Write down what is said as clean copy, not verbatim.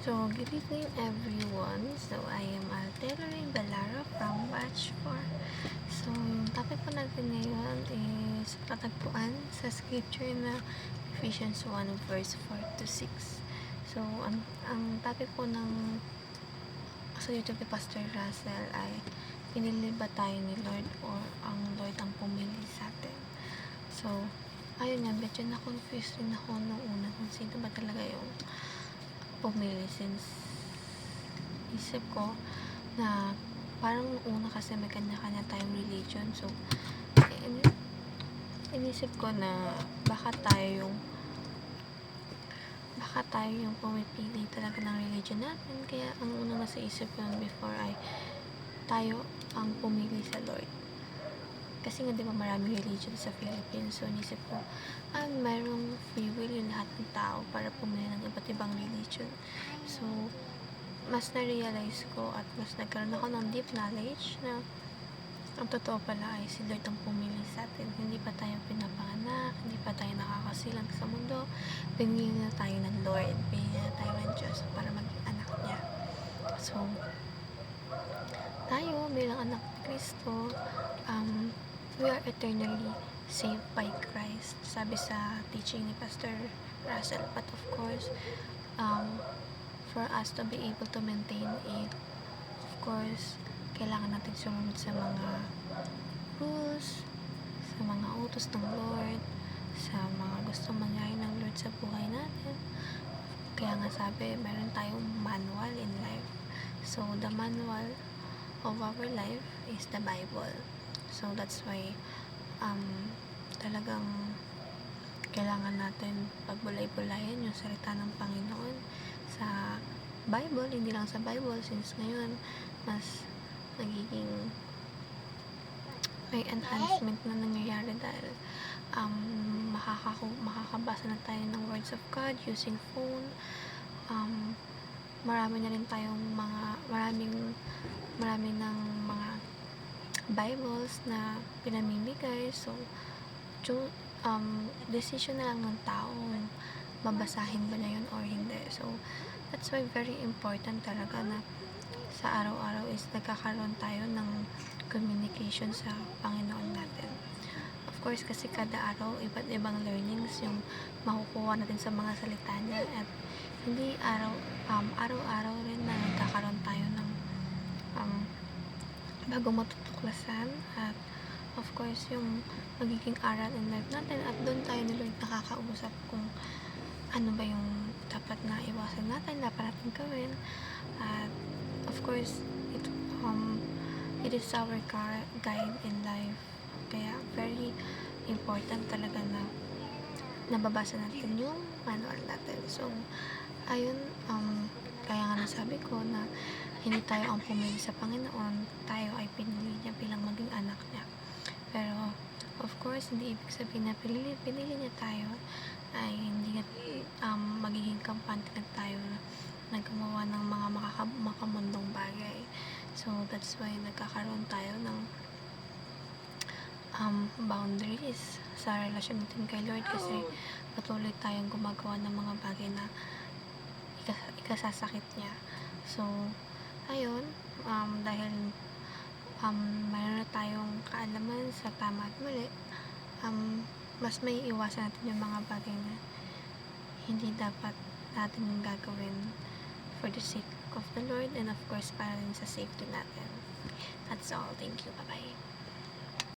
So, good evening everyone. So, I am Alteloy Balara from Batch 4. So, yung topic po natin ngayon is katagpuan sa scripture na Ephesians 1 verse 4 to 6. So, ang topic po ng sa YouTube ni Pastor Russell ay pinili ba tayo ni Lord or ang Lord ang pumili sa atin? So, ayun nga, medyo na-confused rin ako nung una kung sino ba talaga yung pumili, since isip ko na parang una kasi may kanya-kanya tayong religion, so inisip ko na baka tayo yung pumipili talaga ng religion natin, kaya ang unang nasa isip ko before ay tayo ang pumili sa Lord. Kasi nga, di ba, maraming religion sa Philippines. So, inisip ko, mayroong free will yung lahat ng tao para pumili ng iba't ibang religion. So, mas na-realize ko at mas nagkaroon ako ng deep knowledge na ang totoo pala ay si Lord ang pumili sa atin. Hindi pa tayo pinapanganak, hindi pa tayo nakakasilang sa mundo. Pinili na tayo ng Lord, pinili na tayo ng Diyos para maging anak niya. So, tayo bilang anak ni Kristo, we are eternally saved by Christ, sabi sa teaching ni Pastor Russell. But of course, for us to be able to maintain it, of course, kailangan natin sumunod sa mga rules, sa mga utos ng Lord, sa mga gustong mangyari ng Lord sa buhay natin. Kaya nga sabi, meron tayong manual in life. So, the manual of our life is the Bible. So, that's why talagang kailangan natin pagbulay-bulayan yung salita ng Panginoon sa Bible, hindi lang sa Bible, since ngayon mas nagiging may enhancement na nangyayari dahil makakabasa na tayo ng words of God using phone. Marami na rin tayong marami ng mga Bibles na pinamimigay. So, decision na lang ng tao babasahin ba niya yun or hindi. So, that's why very important talaga na sa araw-araw is nagkakaroon tayo ng communication sa Panginoon natin. Of course, kasi kada araw, iba't ibang learnings yung makukuha natin sa mga salita niya, at hindi araw-araw rin na nagkakaroon tayo ng bagong matutuklasan, at of course yung magiging aral in life natin, at doon tayo ni Lord nakakausap kung ano ba yung dapat na iwasan natin, dapat natin gawin. At of course, it is our guide in life, kaya very important talaga na nababasa natin yung manual natin. So, ayun, kaya nga nasabi ko na hindi tayo ang pumili sa Panginoon, tayo ay pinili niya bilang maging anak niya. Pero, of course, hindi ibig sabihin na pinili niya tayo ay hindi magiging kampante na tayo na gumawa ng mga makamundong bagay. So, that's why nagkakaroon tayo ng boundaries sa relasyon natin kay Lord, kasi patuloy tayong gumagawa ng mga bagay na ikasasakit niya. So, ayun, dahil mayroon na tayong kaalaman sa tama at mali, mas may iwasan natin yung mga bagay na hindi dapat natin gagawin for the sake of the Lord, and of course para rin sa safety natin. That's all. Thank you. Bye-bye.